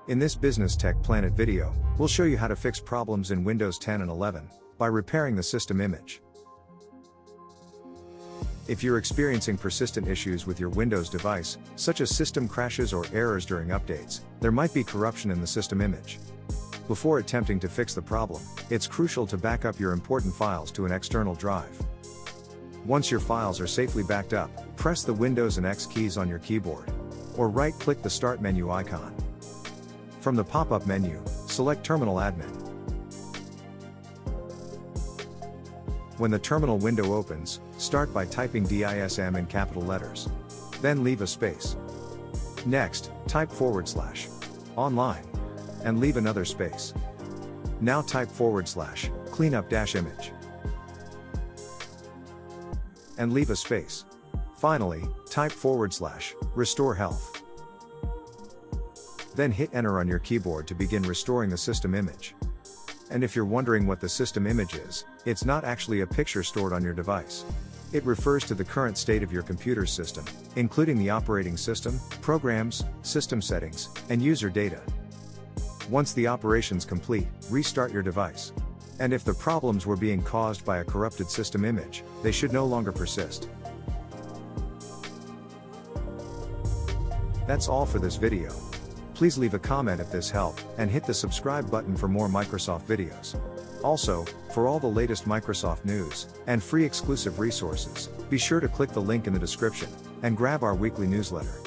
In this Business Tech Planet video, we'll show you how to fix problems in Windows 10 and 11 by repairing the system image. If you're experiencing persistent issues with your Windows device, such as system crashes or errors during updates, there might be corruption in the system image. Before attempting to fix the problem, it's crucial to back up your important files to an external drive. Once your files are safely backed up, press the Windows and X keys on your keyboard, or right-click the Start menu icon. From the pop-up menu, select Terminal Admin. When the terminal window opens, start by typing DISM in capital letters. Then leave a space. Next, type / online. And leave another space. Now type / cleanup-image. And leave a space. Finally, type / RestoreHealth. Then hit enter on your keyboard to begin restoring the system image. And if you're wondering what the system image is, it's not actually a picture stored on your device. It refers to the current state of your computer's system, including the operating system, programs, system settings, and user data. Once the operation's complete, restart your device. And if the problems were being caused by a corrupted system image, they should no longer persist. That's all for this video. Please leave a comment if this helped, and hit the subscribe button for more Microsoft videos. Also, for all the latest Microsoft news and free exclusive resources, be sure to click the link in the description and grab our weekly newsletter.